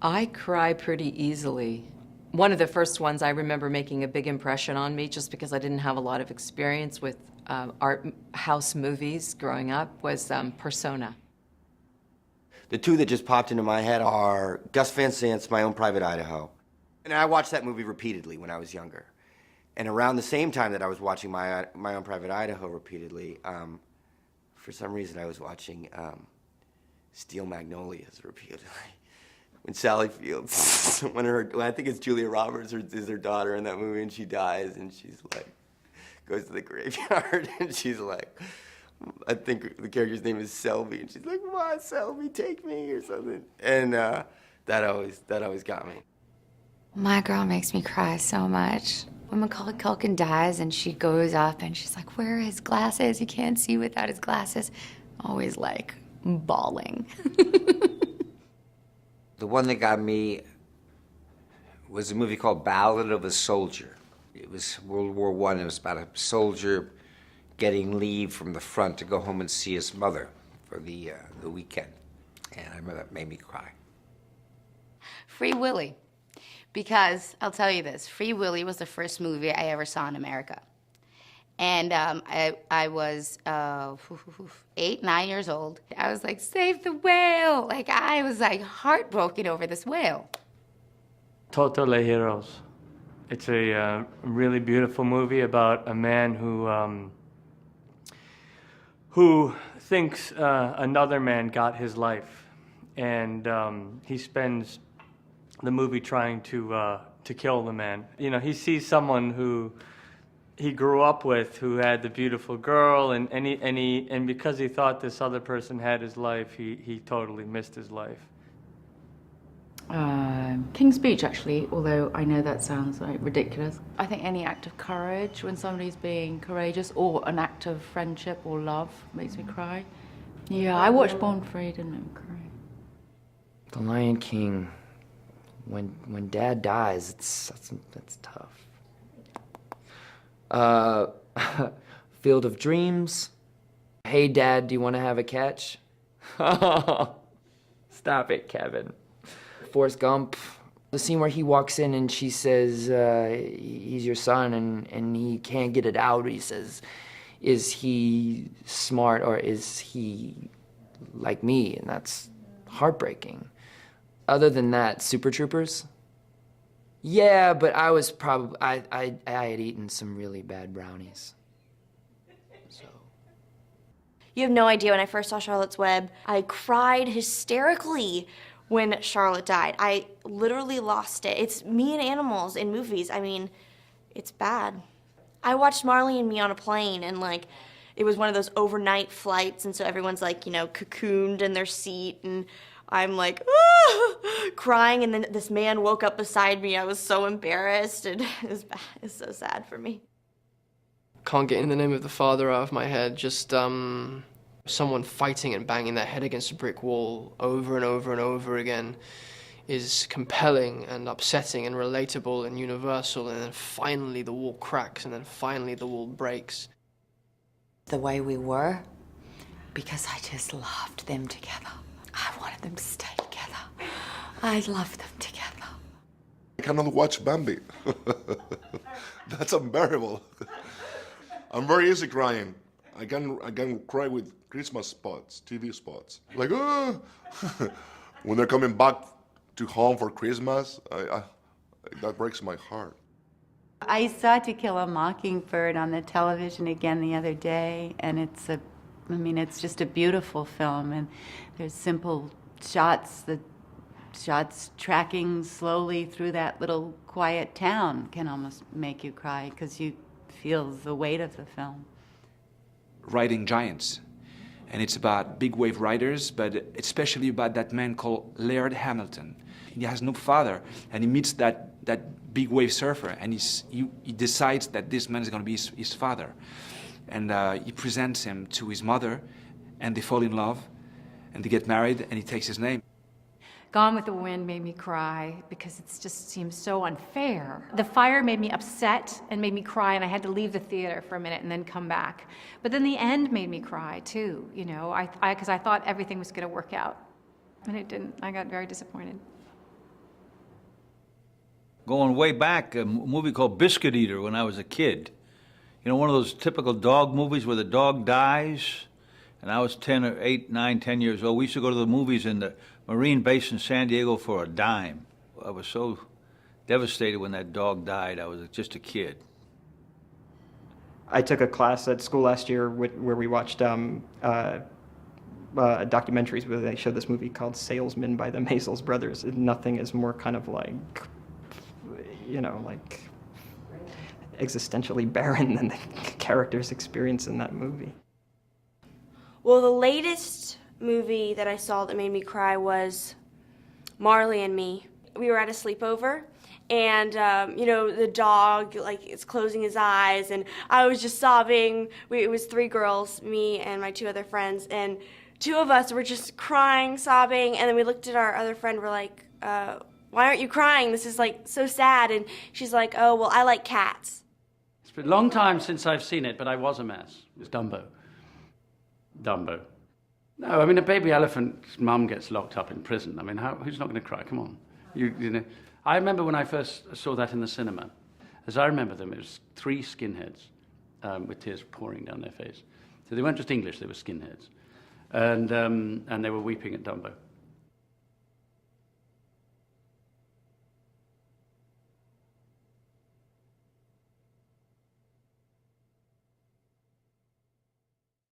I cry pretty easily. One of the first ones I remember making a big impression on me, just because I didn't have a lot of experience with art house movies growing up, was Persona. The two that just popped into my head are Gus Van Sant's My Own Private Idaho. And I watched that movie repeatedly when I was younger. And around the same time that I was watching My Own Private Idaho repeatedly, for some reason I was watching Steel Magnolias repeatedly. When Sally Fields, when I think it's Julia Roberts is her daughter in that movie, and she dies, and she's like, goes to the graveyard, and she's like, I think the character's name is Selby, and she's like, "Come on, Selby, take me," or something. And that always got me. My girl makes me cry so much. When Macaulay Culkin dies and she goes up and she's like, "Where are his glasses? He can't see without his glasses." Always like bawling. The one that got me was a movie called Ballad of a Soldier. It was World War I. It was about a soldier getting leave from the front to go home and see his mother for the weekend. And I remember that made me cry. Free Willy. Because, I'll tell you this, Free Willy was the first movie I ever saw in America. And I was 8, 9 years old. I was like, "Save the whale!" Like, I was like heartbroken over this whale. Totally Heroes. It's a really beautiful movie about a man who thinks another man got his life, and he spends the movie trying to kill the man. You know, he sees someone who he grew up with who had the beautiful girl, and because he thought this other person had his life, he totally missed his life. King's Speech, actually, although I know that sounds like ridiculous. I think any act of courage, when somebody's being courageous, or an act of friendship or love, makes me cry. Yeah, I watched Born Free, didn't make me cry. The Lion King. When Dad dies, that's tough. Field of Dreams. Hey, Dad, do you want to have a catch? Stop it, Kevin. Forrest Gump. The scene where he walks in and she says, he's your son, and he can't get it out. He says, is he smart or is he like me? And that's heartbreaking. Other than that, Super Troopers? Yeah, but I was probably, I had eaten some really bad brownies. So. You have no idea, when I first saw Charlotte's Web, I cried hysterically when Charlotte died. I literally lost it. It's me and animals in movies. I mean, it's bad. I watched Marley and Me on a plane, and like, it was one of those overnight flights, and so everyone's like, you know, cocooned in their seat, and I'm like, crying, and then this man woke up beside me. I was so embarrassed, and it was bad. It's so sad for me. Can't get In the Name of the Father out of my head. Just someone fighting and banging their head against a brick wall over and over and over again is compelling and upsetting and relatable and universal, and then finally the wall cracks, and then finally the wall breaks. The way we were, because I just loved them together. I wanted them to stay together. I loved them together. I cannot watch Bambi. That's unbearable. I'm very easy crying. I can cry with Christmas spots, TV spots. Like, when they're coming back to home for Christmas, that breaks my heart. I saw To Kill a Mockingbird on the television again the other day, and it's just a beautiful film, and there's simple shots, the shots tracking slowly through that little quiet town can almost make you cry because you feel the weight of the film. Riding Giants, and it's about big wave riders, but especially about that man called Laird Hamilton. He has no father, and he meets that big wave surfer, and he decides that this man is going to be his father. And he presents him to his mother, and they fall in love, and they get married, and he takes his name. Gone with the Wind made me cry because it just seems so unfair. The Fire made me upset and made me cry, and I had to leave the theater for a minute and then come back. But then the end made me cry too, you know, because I thought everything was going to work out, and it didn't. I got very disappointed. going way back, a movie called Biscuit Eater when I was a kid. You know, one of those typical dog movies where the dog dies. And I was 10 or 8, 9, 10 years old. We used to go to the movies in the Marine base in San Diego for a dime. I was so devastated when that dog died. I was just a kid. I took a class at school last year where we watched documentaries where they showed this movie called Salesman by the Maysles Brothers. Nothing is more kind of like, you know, like existentially barren than the characters' experience in that movie. Well, the latest movie that I saw that made me cry was Marley and Me. We were at a sleepover, and you know, the dog, like, it's closing his eyes, and I was just sobbing. It was 3 girls, me and my 2 other friends, and 2 of us were just crying, sobbing, and then we looked at our other friend, we're like, why aren't you crying? This is, like, so sad. And she's like, oh, well, I like cats. It's been a long time since I've seen it, but I was a mess. It was Dumbo. No, I mean, a baby elephant's mum gets locked up in prison. I mean, who's not going to cry? Come on. You know, I remember when I first saw that in the cinema. As I remember them, it was 3 skinheads with tears pouring down their face. So they weren't just English, they were skinheads. And they were weeping at Dumbo.